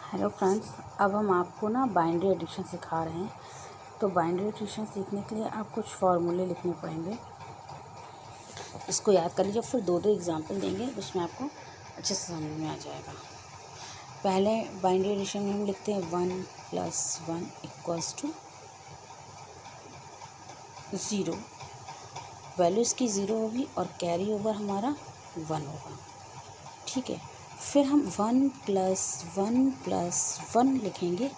Hello friends, अब हम आपको ना बाइनरी एडिशन सिखा रहे हैं। तो बाइनरी एडिशन सीखने के लिए आप कुछ फार्मूले लिखने पड़ेंगे, इसको याद कर लीजिए। फिर दो एग्जांपल देंगे, उसमें आपको अच्छे से समझ में आ जाएगा। पहले बाइनरी एडिशन में हम लिखते हैं 1 + 1 = 0। वैल्यू इसकी 0 होगी और कैरी ओवर हमारा 1 होगा। ठीक है, फिर हम 1 + 1 + 1 लिखेंगे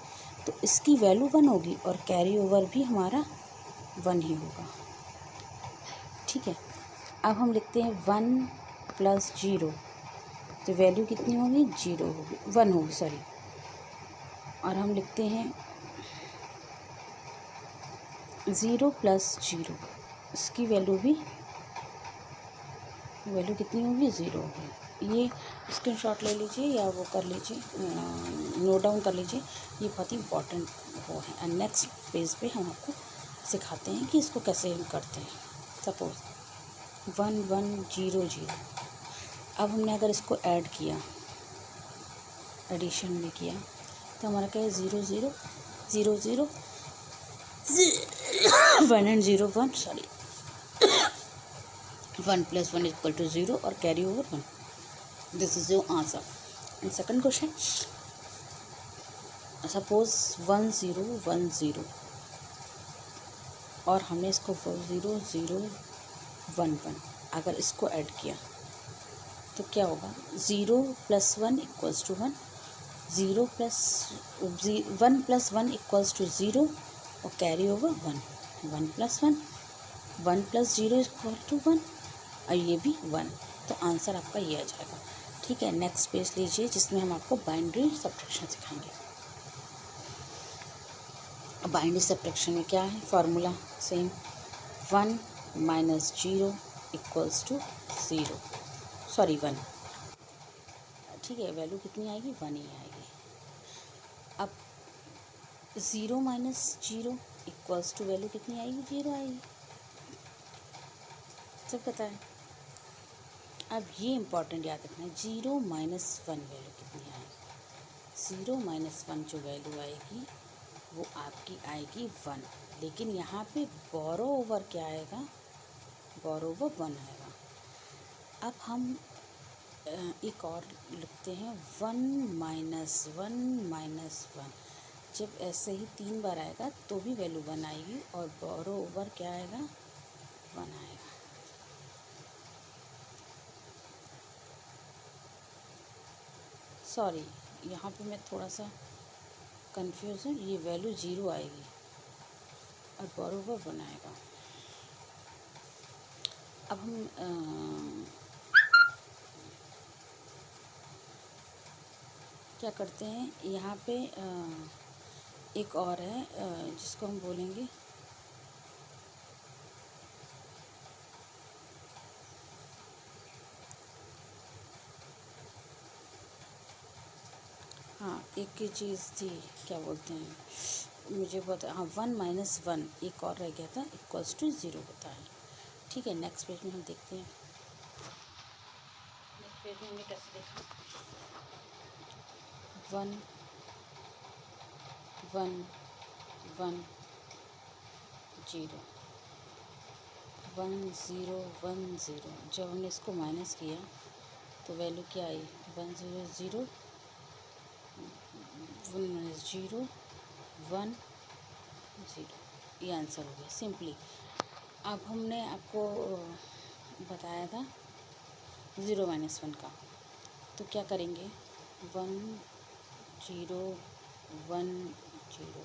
तो इसकी वैल्यू 1 होगी और कैरी ओवर भी हमारा 1 ही होगा। ठीक है, अब हम लिखते हैं 1 + 0, तो वैल्यू कितनी होगी? 0 होगी, 1 होगी सॉरी। और हम लिखते हैं 0 + 0, इसकी वैल्यू कितनी होगी? 0 होगी। ये स्क्रीनशॉट ले लीजिए या वो कर लीजिए, नोट डाउन कर लीजिए, ये बहुत ही इम्पॉर्टेंट वो है। एंड नेक्स्ट पेज पे हम आपको सिखाते हैं कि इसको कैसे हम करते हैं। सपोज 1 1 0 0, अब हमने अगर इसको ऐड किया, एडिशन में किया, तो हमारा क्या है? 0 0 0 0 1 and 0 1, सॉरी 1 + 1 = 0 और carry over 1। This is your answer. And second question, suppose 1 0 1 0 और हमने इसको 0 0 1 1, अगर इसको ऐड किया तो क्या होगा? 0 + 1 = 1, 0 + 1 + 1 = 0 और कैरी ओवर 1, 1 + 1 1 + 0 = 1 और ये भी 1। तो आंसर आपका ये आ जाएगा। ठीक है, नेक्स्ट पेज लीजिए जिसमें हम आपको बाइनरी सब्ट्रैक्शन सिखाएंगे। बाइनरी सब्ट्रैक्शन में क्या है? Formula same, 1 - 0 = 0, sorry 1। ठीक है, वैल्यू कितनी आएगी? 1 ही आएगी। अब 0 - 0 = वैल्यू कितनी आएगी? 0 आएगी, सब पता है। अब ये इम्पॉर्टेंट याद रखना है, 0 - 1 वैल्यू कितनी आएगी? 0 - 1 जो वैल्यू आएगी वो आपकी आएगी 1, लेकिन यहाँ पे बोरो ओवर क्या आएगा? बोरो ओवर 1 आएगा। अब हम एक और लिखते हैं 1 - 1 - 1। जब ऐसे ही 3 बार आएगा तो भी वैल्यू 1 आएगी और बोरो ओवर क्या आएगा? 1 आएगा। सॉरी, यहाँ पे मैं थोड़ा सा कंफ्यूज हूँ, ये वैल्यू 0 आएगी और बोरो ओवर 1 आएगा। अब हम क्या करते हैं, यहाँ पे एक और है जिसको हम बोलेंगे हाँ, एक चीज़ थी, क्या बोलते हैं, मुझे बता, हाँ 1 - 1 एक और रह गया था, = 0 होता है। ठीक है, नेक्स्ट पेज में हम देखते हैं। नेक्स्ट पेज में हमने कैसे देखा? 1 1 1 0 1 0 1 0। जब हमने इसको माइनस किया तो वैल्यू क्या आई? 1 0 0 1 - 0 1 0। ये आंसर हो गया सिंपली। अब हमने आपको बताया था 0 - 1 का, तो क्या करेंगे? 1 0 1 0।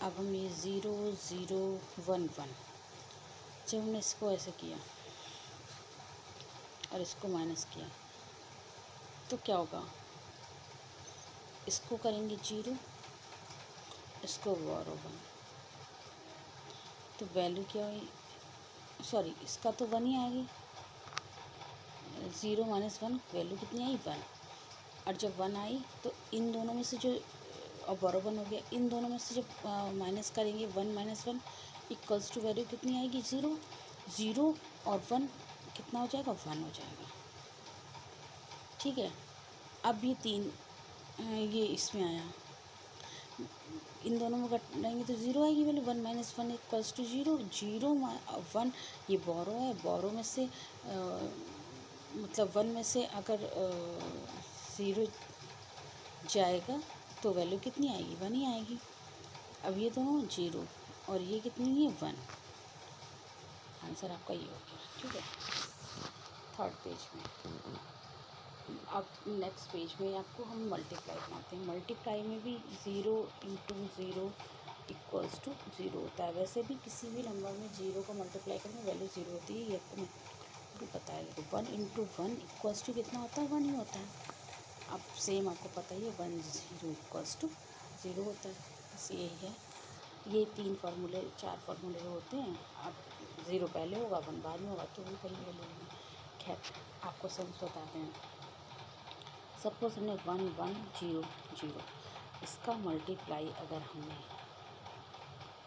अब हम ये 0 0 1 1, जब हमने इसको ऐसे किया और इसको माइनस किया तो क्या होगा? इसको करेंगे 0, इसको बोरो 1, तो वैल्यू क्या हुई? सॉरी, इसका तो 1 ही आएगी। 0 - 1 वैल्यू कितनी आई? 1। और जब 1 आई तो इन दोनों में से जो, और बोरो 1 हो गया, इन दोनों में से जब माइनस करेंगे 1 - 1 = वैल्यू कितनी आएगी? 0। 0 और 1 कितना हो जाएगा? 1 हो जाएगा। ठीक है, अब ये 3 ये इसमें आया, इन दोनों में घटाएंगे तो ज़ीरो आएगी value. 1 minus 1 equals to zero. 1 ये बोरो है, बोरो में से मतलब 1 में से अगर ज़ीरो जाएगा तो वैल्यू कितनी आएगी, 1 ही आएगी। अब ये दोनों 0 और ये कितनी है, 1। आंसर आपका ये हो गया, ठीक है। थर्ड पेज में अब नेक्स्ट पेज में आपको हम मल्टीप्लाई बनाते हैं। मल्टीप्लाई में भी 0 इंटू 0 इक्वल्स टू 0 होता है। वैसे भी किसी भी नंबर में 0 को मल्टीप्लाई करने वैल्यू 0 होती है, ये आपको भी पता है। तो 1 इंटू 1 इक्वल्स टू कितना होता है, 1 ही होता है। अब सेम आपको पता ही है, 1 0 इक्वल्स टू 0 होता है। बस यही है। ये 3 फार्मूले 4 फार्मूले होते हैं। अब 0 पहले होगा, 1 बाद में होगा, तो भी पहले वैल्यू। खैर आपको सब बताते हैं। सपोज हमने 1 1 0 0, इसका मल्टीप्लाई अगर हमने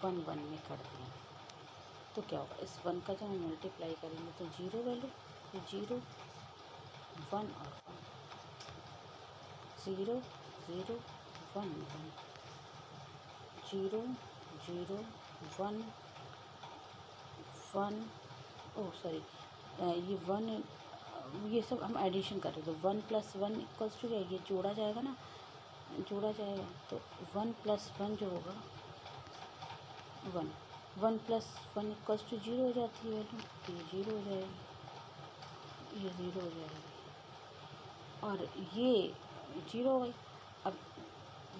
1 1 में कर दिया तो क्या होगा, इस 1 का जब हम मल्टीप्लाई करेंगे तो 0 वैल्यू, तो 0 1 और 1, 0 0 1 1, 0 0 1 1, ओह सॉरी, ये 1, ये सब हम एडिशन कर रहे थे। 1 + 1 इक्वल्स टू क्या, ये जोड़ा जाएगा ना, जोड़ा जाएगा तो 1 + 1 जो होगा 1, 1 + 1 इक्वल्स टू 0 हो जाती है वैल्यू, तो ये 0 हो जाएगी, ये 0 हो जाएगी और ये 0 हो गई। अब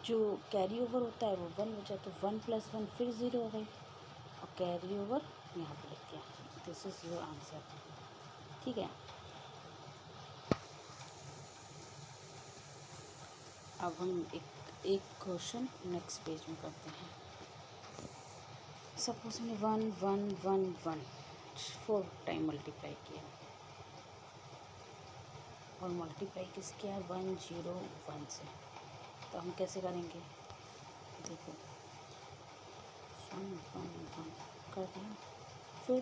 जो कैरी ओवर होता है वो 1 बचा, तो 1 + 1 फिर 0 हो गई और कैरी ओवर यहाँ पर लिख दिया। दिस इज़ योर आंसर, ठीक है। अब हम एक क्वेश्चन नेक्स्ट पेज में करते हैं। सपोज हमने 1 1 1 1 4 टाइम मल्टीप्लाई किया और मल्टीप्लाई किस किया, 1 0 1 से। तो हम कैसे करेंगे, देखो 1 1 1 कर दिया, फिर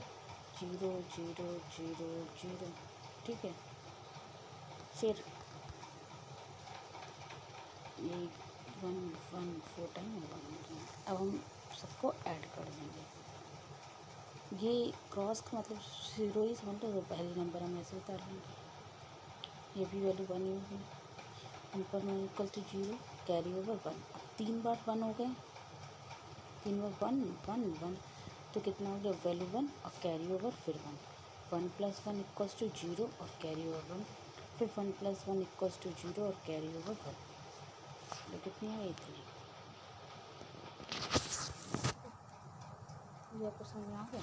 0 0 0 0, ठीक है। फिर ये 1 1 4 टाइम 1 1। अब हम सबको ऐड कर देंगे। ये क्रॉस का मतलब 0 ही समझ लो, तो पहले नंबर हम ऐसे उतार लेंगे। ये भी वैल्यू 1 ही होगी। 1 पर 1 इक्वल टू 0, कैरी ओवर 1। अब 3 बार 1 हो गए, 3 बार 1 1 1, तो कितना हो गया, वैल्यू 1 और कैरी ओवर फिर 1। 1 + 1 इक्वल्स टू 0 और कैरी ओवर 1, फिर 1 + 1 इक्वल्स टू 0 और कैरी ओवर 1। तो कितनी है, 3। ये आपको समझ में आ गया,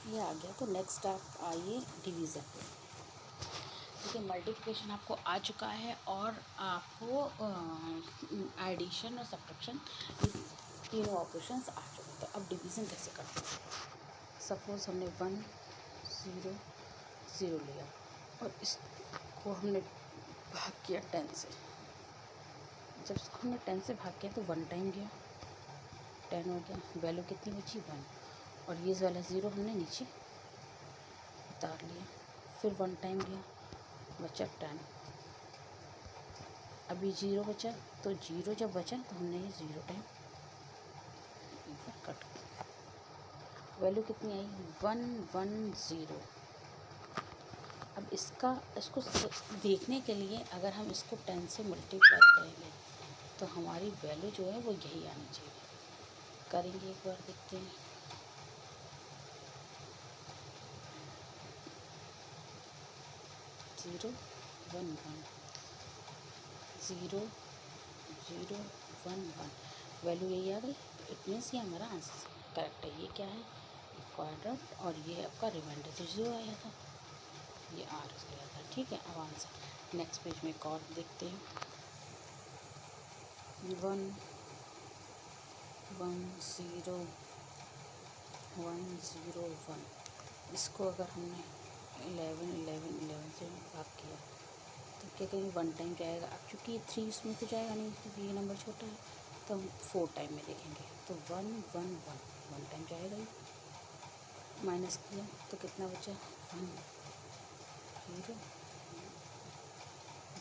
ये आ गया। तो नेक्स्ट आप आइए डिवीज़न पे। देखिए मल्टीप्लिकेशन आपको आ चुका है और आपको एडिशन और सब्ट्रैक्शन, तीनों ऑपरेशंस आ चुके हैं। तो अब डिवीज़न कैसे करते हैं। सपोज़ हमने 1 0 0 लिया और इसको हमने भाग किया 10 से। जब इसको हमने 10 से भाग किया तो 1 टाइम गया, 10 हो गया, वैल्यू कितनी बची, 1। और ये वाला 0 हमने नीचे उतार लिया, फिर 1 टाइम गया, बचा 10। अभी 0 बचा, तो 0 जब बचा तो हमने ये 0 टाइम ऊपर कट किया। वैल्यू कितनी आई, 1 1 0। अब इसको देखने के लिए अगर हम इसको 10 से मल्टीप्लाई करेंगे तो हमारी वैल्यू जो है वो यही आनी चाहिए। करेंगे, एक बार देखते हैं। ज़ीरो 1 1 0 0 1 1, वैल्यू यही आ गई। इट मीन्स ये हमारा आंसर करेक्ट है। ये क्या है, क्वाड्रेंट, और ये आपका रिमाइंडर तो 0 आया था, ये R गया था, ठीक है। अब आंसर नेक्स्ट पेज में एक और देखते हैं। 1 1 0 1 0 1, इसको अगर हमने 11 11 11 से भाग किया तो क्या करेंगे, 1 टाइम जाएगा। अब चूँकि 3 इसमें तो जाएगा नहीं क्योंकि ये नंबर छोटा है, तो हम 4 टाइम में देखेंगे। तो 1 1 1 टाइम जाएगा ही, माइनस किया तो कितना बचा, 1 0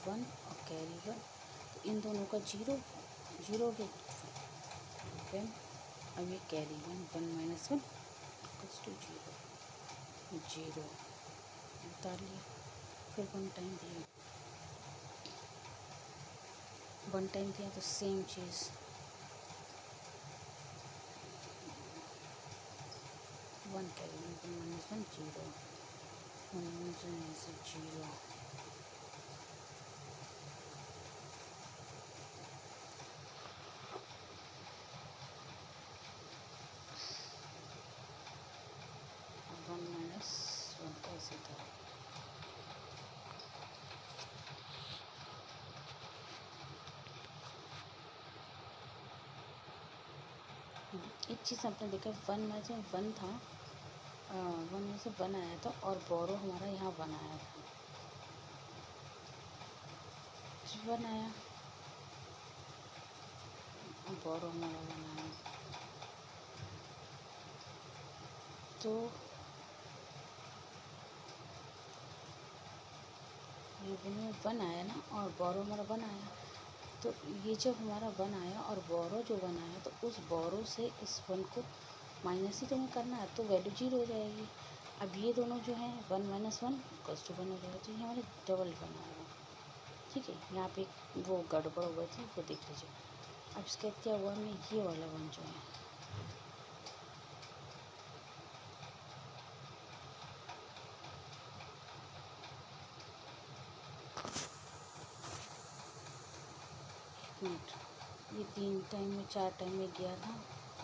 1 और कैरी 1। इन दोनों का जीरो जीरो हो गया। देन अब ये carry one, one minus one equals to zero, zero उतार लिया। फिर वन टाइम दिया, वन टाइम दिया तो सेम चीज़, one carry one, one minus one zero, one minus one zero. One minus one कैसे था, एक चीज़ आपने देखा, वन में से वन था, वन में से वन आया था और बोरो हमारा यहाँ वन आया था, वन आया और बोरो हमारा वन आया, तो ये वन आया ना और बोरो हमारा वन आया, तो ये जब हमारा वन आया और बोरो जो वन आया, तो उस बोरो से इस वन को माइनस ही तो हमें करना है, तो वैल्यू जीरो हो जाएगी। अब ये दोनों जो हैं one minus one equals to one हो जाएगा, तो ये हमारे डबल वन आएगा। ठीक है, यहाँ पे वो गड़बड़ हुआ थी, वो देख लीजिए। अब इसके बाद क्या हुआ, हमें ये वाला वन जो है, मिनट, ये 3 टाइम में 4 टाइम में गया था,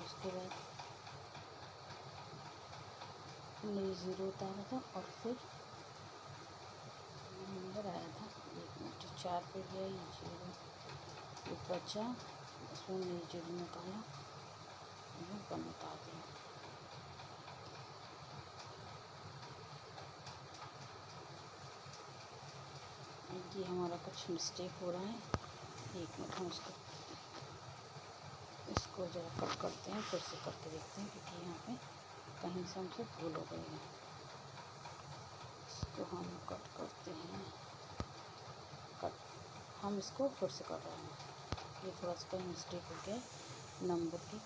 उसके बाद हमने ज़ीरो उतारा था और फिर नंबर आया था, 1 मिनट, 4 पे गया, ये जीरो, ये बचा, इसमें हमने जीरो निकाला, ये वन उतार दिया। ये हमारा कुछ मिस्टेक हो रहा है, 1 मिनट, हम इसको जरा कट करते हैं, फिर से करके देखते हैं, क्योंकि यहाँ पे कहीं से हमसे भूल हो गई है। इसको हम कट करते हैं, कट, हम इसको फिर से कर रहे हैं, ये थोड़ा सा कहीं मिस्टेक हो गया नंबर की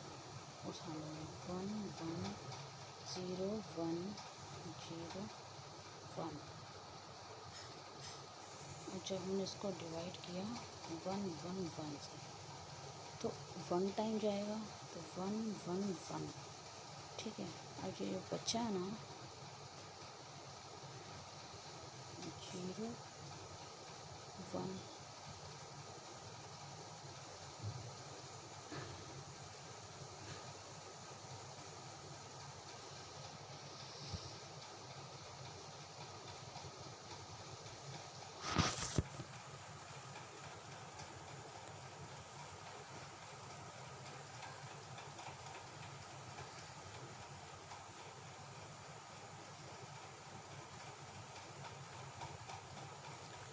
उठाने में, one one zero one zero one. जब हमने इसको डिवाइड किया वन वन वन से, तो वन टाइम जाएगा, तो वन वन वन। ठीक है, अब ये बचा ना जीरो वन,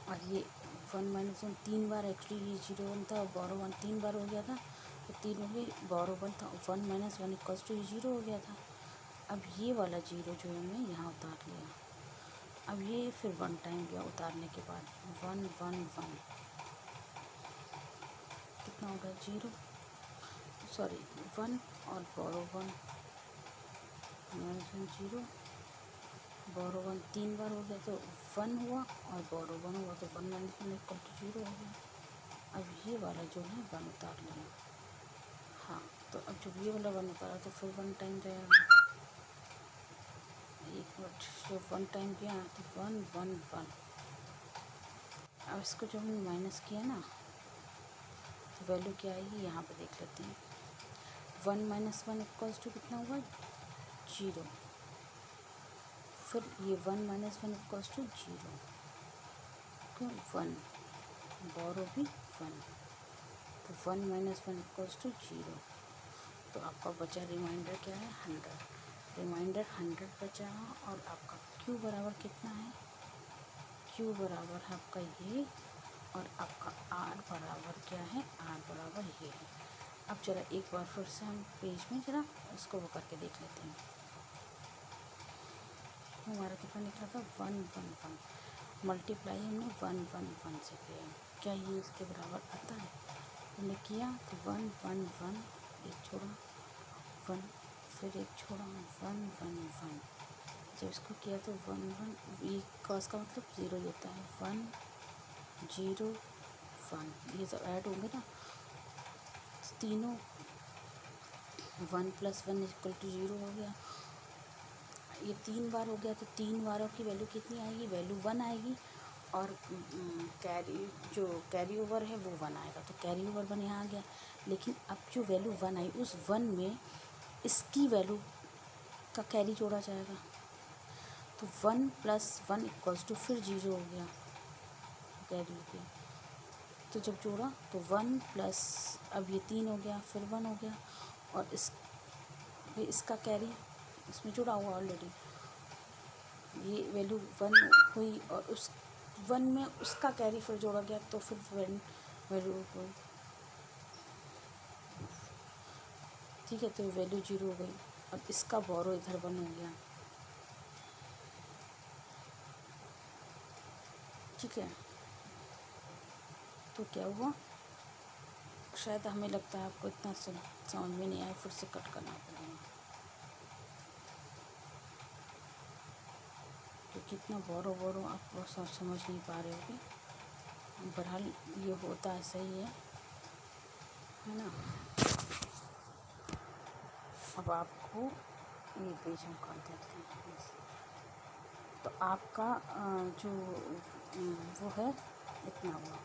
और ये वन माइनस वन 3 बार, एक्चुअली ये जीरो वन था और बोरो वन 3 बार हो गया था, तो 3 हो गई, बोरो वन था, one minus one equals to ये जीरो हो गया था। अब ये वाला जीरो जो है हमने यहाँ उतार लिया, अब ये फिर वन टाइम गया उतारने के बाद, वन वन वन, कितना होगा जीरो, सॉरी वन और बोरो वन, माइनस वन जीरो, बोरो वन 3 बार हो गया, तो वन हुआ और बोरो वन हुआ, तो one minus one equal to zero हो गया। अब ये वाला जो है वन उतार लिया, हाँ, तो अब जब ये वाला वन उतारा तो फिर वन टाइम जाएगा, 1 मिनट, जब वन टाइम गया तो वन वन वन। अब इसको जब हमने माइनस किया ना, तो वैल्यू क्या आएगी यहाँ पे देख लेते हैं, one minus one equals to कितना हुआ, जीरो, फिर ये one minus one equals to zero, क्यों, वन, बोरो भी वन, तो one minus one equals to zero, तो आपका बचा रिमाइंडर क्या है, 100, रिमाइंडर 100 बचा, और आपका क्यू बराबर कितना है, क्यू बराबर है आपका ये, और आपका आर बराबर क्या है, आर बराबर ये है। अब जरा एक बार फिर से हम पेज में जरा इसको वो करके देख लेते हैं, हमारा कितना निकला था, वन वन वन, मल्टीप्लाई हमने वन वन वन से किया, क्या ये इसके बराबर आता है? हमने किया तो 1 1 1, एक छोड़ा 1, फिर एक छोड़ा 1 1 1। जब इसको किया तो 1 1, ये कॉस का मतलब 0 होता है। 1 0 1, ये सब ऐड होंगे ना, तीनों 1 + 1 = 0 हो गया। ये 3 बार हो गया तो 3 बारों की वैल्यू कितनी आएगी? वैल्यू 1 आएगी। और जो कैरी ओवर है वो 1 आएगा, तो कैरी ओवर 1 यहाँ आ गया। लेकिन अब जो वैल्यू 1 आई, उस 1 में इसकी वैल्यू का कैरी जोड़ा जाएगा। तो 1 + 1 = फिर 0 हो गया, कैरी हो गया। तो जब जोड़ा तो 1 प्लस, अब ये 3 हो गया, फिर 1 हो गया, और इसका कैरी इसमें जुड़ा हुआ ऑलरेडी। ये वैल्यू 1 हुई और उस 1 में उसका कैरी फिर जोड़ा गया, तो फिर वैल्यू हुई। ठीक है, तो वैल्यू 0 हो गई। अब इसका बोरो इधर 1 हो गया। ठीक है, तो क्या हुआ? शायद हमें लगता है आपको इतना समझ में नहीं आया, फिर से कट करना पड़ेगा, क्योंकि इतना बोरो आप समझ नहीं पा रहे होगे। बहरहाल ये होता है, सही है ना। अब आपको ये पेज हम कर देते हैं। तो आपका जो वो है, इतना हुआ।